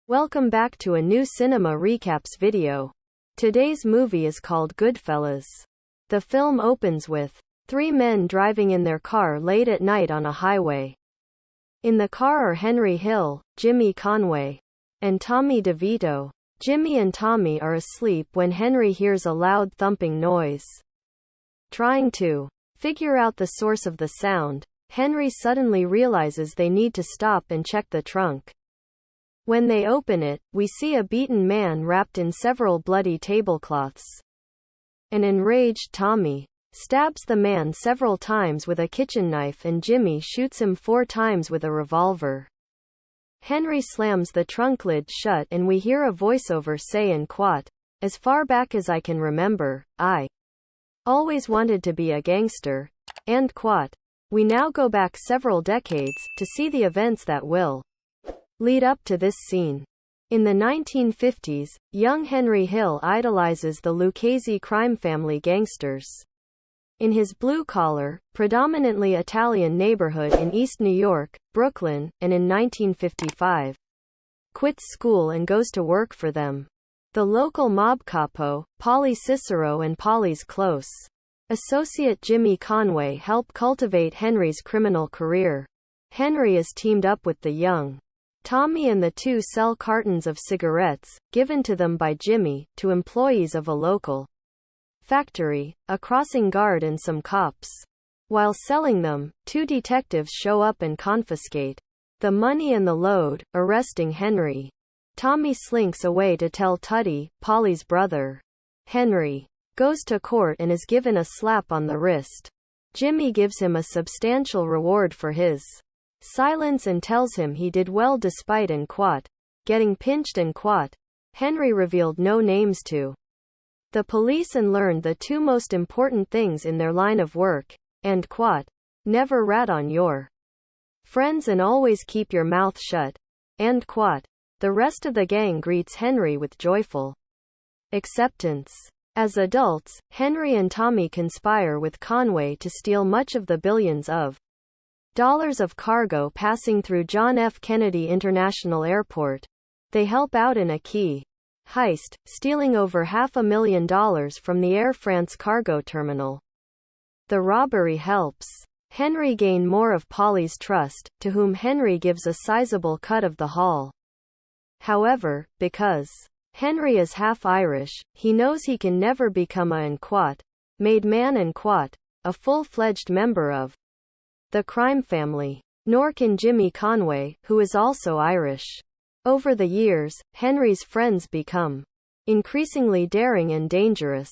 Welcome back to a new cinema recaps video. Today's movie is called Goodfellas. The film opens with three men driving in their car late at night on a highway. In the car are Henry Hill, Jimmy Conway, and Tommy DeVito. Jimmy and Tommy are asleep when Henry hears a loud thumping noise. Trying to figure out the source of the sound, Henry suddenly realizes they need to stop and check the trunk. When they open it, we see a beaten man wrapped in several bloody tablecloths. An enraged Tommy stabs the man several times with a kitchen knife and Jimmy shoots him 4 times with a revolver. Henry slams the trunk lid shut and we hear a voiceover say in quote, "As far back as I can remember, I always wanted to be a gangster." End quote. We now go back several decades to see the events that will lead up to this scene. In the 1950s, young Henry Hill idolizes the Lucchese crime family gangsters. In his blue-collar, predominantly Italian neighborhood in East New York, Brooklyn, and in 1955, quits school and goes to work for them. The local mob capo, Paulie Cicero and Paulie's close associate Jimmy Conway help cultivate Henry's criminal career. Henry is teamed up with the young Tommy and the two sell cartons of cigarettes, given to them by Jimmy, to employees of a local factory, a crossing guard and some cops. While selling them, 2 detectives show up and confiscate the money and the load, arresting Henry. Tommy slinks away to tell Tutty, Paulie's brother. Henry goes to court and is given a slap on the wrist. Jimmy gives him a substantial reward for his silence and tells him he did well despite and quote, getting pinched and quote, Henry revealed no names to the police and learned the 2 most important things in their line of work, and quote, never rat on your friends and always keep your mouth shut, end quote. The rest of the gang greets Henry with joyful acceptance. As adults, Henry and Tommy conspire with Conway to steal much of the billions of dollars of cargo passing through John F. Kennedy International Airport. They help out in a key heist, stealing over $500,000 from the Air France cargo terminal. The robbery helps Henry gain more of Paulie's trust, to whom Henry gives a sizable cut of the haul. However, because Henry is half Irish, he knows he can never become a made man and a full-fledged member of the crime family. Nor can Jimmy Conway, who is also Irish. Over the years, Henry's friends become increasingly daring and dangerous.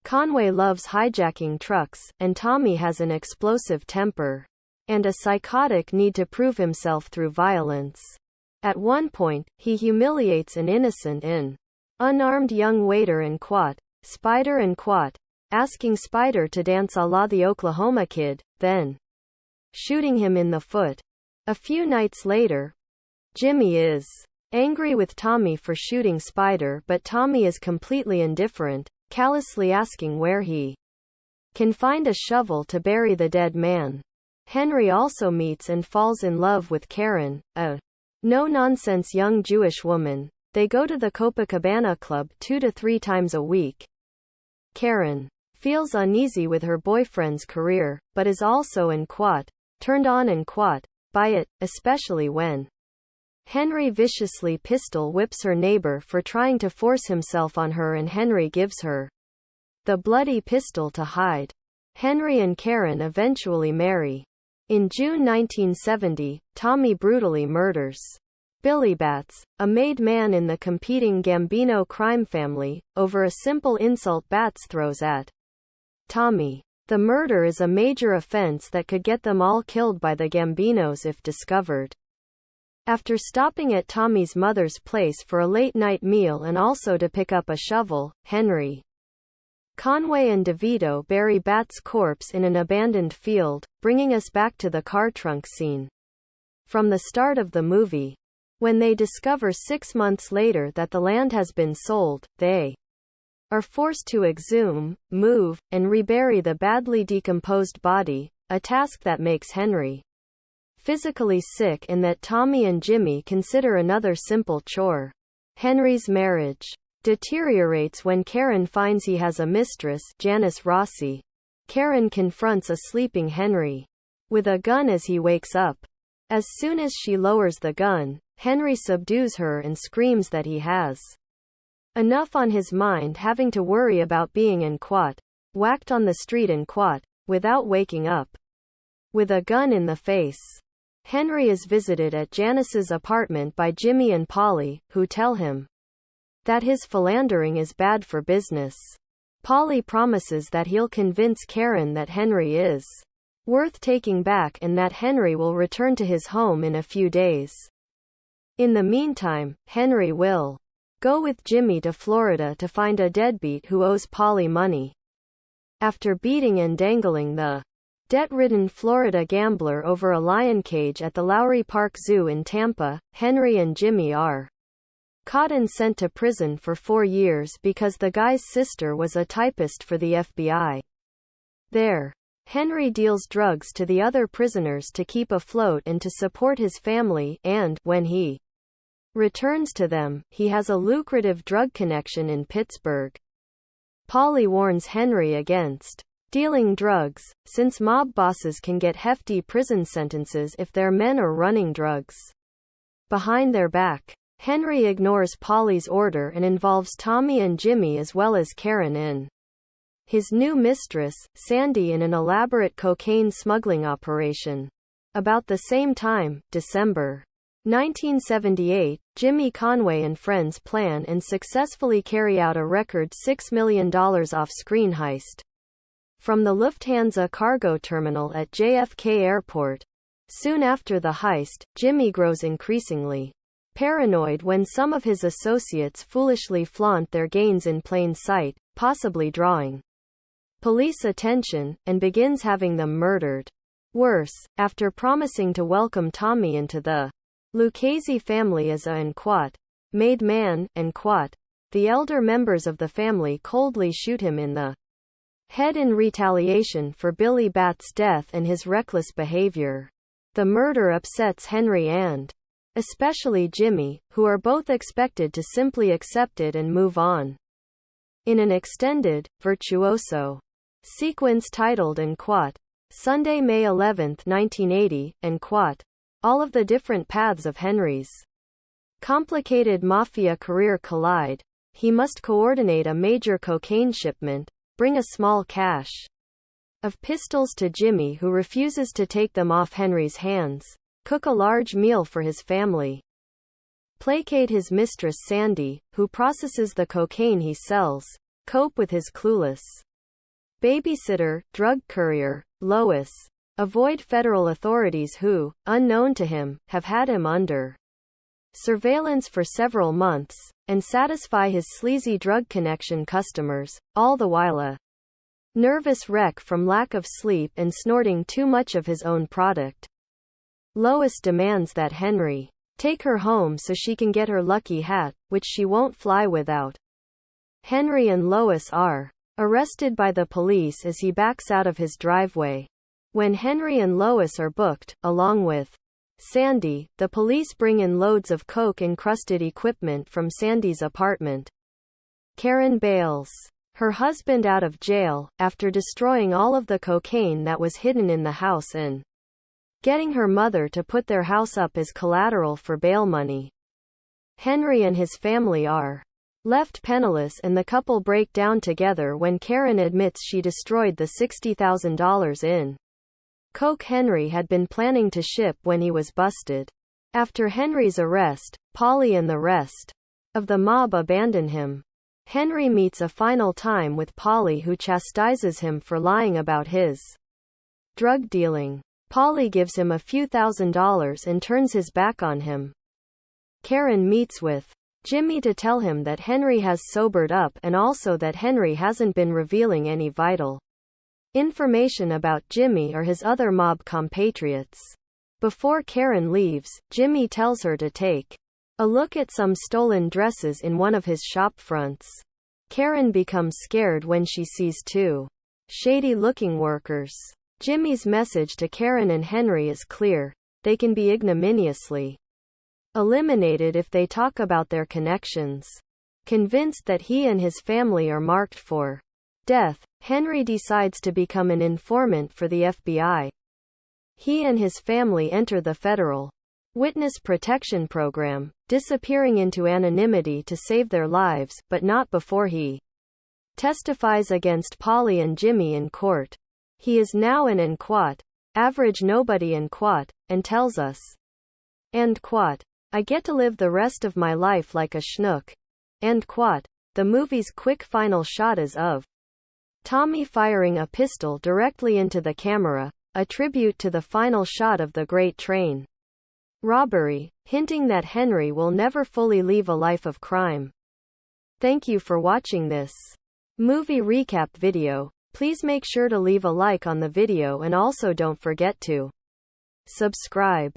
Conway loves hijacking trucks, and Tommy has an explosive temper and a psychotic need to prove himself through violence. At one point, he humiliates an innocent and unarmed young waiter and Spider and asking Spider to dance a la the Oklahoma Kid, then shooting him in the foot. A few nights later, Jimmy is angry with Tommy for shooting Spider, but Tommy is completely indifferent, callously asking where he can find a shovel to bury the dead man. Henry also meets and falls in love with Karen, a no-nonsense young Jewish woman. They go to the Copacabana Club 2 to 3 times a week. Karen feels uneasy with her boyfriend's career, but is also turned on and by it, especially when Henry viciously pistol whips her neighbor for trying to force himself on her and Henry gives her the bloody pistol to hide. Henry and Karen eventually marry. In June 1970, Tommy brutally murders Billy Batts, a made man in the competing Gambino crime family, over a simple insult Batts throws at Tommy. The murder is a major offense that could get them all killed by the Gambinos if discovered. After stopping at Tommy's mother's place for a late-night meal and also to pick up a shovel, Henry Conway and DeVito bury Batts' corpse in an abandoned field, bringing us back to the car trunk scene from the start of the movie. When they discover 6 months later that the land has been sold, they are forced to exhume, move, and rebury the badly decomposed body, a task that makes Henry physically sick and that Tommy and Jimmy consider another simple chore. Henry's marriage deteriorates when Karen finds he has a mistress, Janice Rossi. Karen confronts a sleeping Henry with a gun as he wakes up. As soon as she lowers the gun, Henry subdues her and screams that he has enough on his mind having to worry about being whacked on the street without waking up with a gun in the face. Henry is visited at Janice's apartment by Jimmy and Polly, who tell him that his philandering is bad for business. Polly promises that he'll convince Karen that Henry is worth taking back and that Henry will return to his home in a few days. In the meantime, Henry will go with Jimmy to Florida to find a deadbeat who owes Polly money. After beating and dangling the debt-ridden Florida gambler over a lion cage at the Lowry Park Zoo in Tampa, Henry and Jimmy are caught and sent to prison for 4 years because the guy's sister was a typist for the FBI. There, Henry deals drugs to the other prisoners to keep afloat and to support his family, and, when he returns to them, he has a lucrative drug connection in Pittsburgh. Polly warns Henry against dealing drugs, since mob bosses can get hefty prison sentences if their men are running drugs behind their back. Henry ignores Polly's order and involves Tommy and Jimmy as well as Karen in his new mistress, Sandy, in an elaborate cocaine smuggling operation. About the same time, December 1978, Jimmy Conway and friends plan and successfully carry out a record $6 million off-screen heist from the Lufthansa cargo terminal at JFK Airport. Soon after the heist, Jimmy grows increasingly paranoid when some of his associates foolishly flaunt their gains in plain sight, possibly drawing police attention, and begins having them murdered. Worse, after promising to welcome Tommy into the Lucchese family as a made man, the elder members of the family coldly shoot him in the head in retaliation for Billy Bat's death and his reckless behavior. The murder upsets Henry and especially Jimmy, who are both expected to simply accept it and move on. In an extended, virtuoso sequence titled Sunday, May 11, 1980, all of the different paths of Henry's complicated mafia career collide. He must coordinate a major cocaine shipment, bring a small cache of pistols to Jimmy who refuses to take them off Henry's hands, cook a large meal for his family, placate his mistress Sandy, who processes the cocaine he sells, cope with his clueless babysitter, drug courier, Lois, avoid federal authorities who, unknown to him, have had him under surveillance for several months, and satisfy his sleazy drug connection customers, all the while a nervous wreck from lack of sleep and snorting too much of his own product. Lois demands that Henry take her home so she can get her lucky hat, which she won't fly without. Henry and Lois are arrested by the police as he backs out of his driveway. When Henry and Lois are booked, along with Sandy, the police bring in loads of coke-encrusted equipment from Sandy's apartment. Karen bails her husband out of jail, after destroying all of the cocaine that was hidden in the house and getting her mother to put their house up as collateral for bail money. Henry and his family are left penniless and the couple break down together when Karen admits she destroyed the $60,000 in coke Henry had been planning to ship when he was busted. After Henry's arrest, Polly and the rest of the mob abandon him. Henry meets a final time with Polly, who chastises him for lying about his drug dealing. Polly gives him a few $1,000s and turns his back on him. Karen meets with Jimmy to tell him that Henry has sobered up and also that Henry hasn't been revealing any vital information about Jimmy or his other mob compatriots. Before Karen leaves, Jimmy tells her to take a look at some stolen dresses in one of his shop fronts. Karen becomes scared when she sees two shady-looking workers. Jimmy's message to Karen and Henry is clear: they can be ignominiously eliminated if they talk about their connections. Convinced that he and his family are marked for death, Henry decides to become an informant for the FBI. He and his family enter the federal witness protection program, disappearing into anonymity to save their lives, but not before he testifies against Polly and Jimmy in court. He is now an en quote, average nobody en quote, and tells us, end quote, I get to live the rest of my life like a schnook. End quote. The movie's quick final shot is of Tommy firing a pistol directly into the camera, a tribute to the final shot of the Great Train robbery, hinting that Henry will never fully leave a life of crime. Thank you for watching this movie recap video. Please make sure to leave a like on the video and also don't forget to subscribe.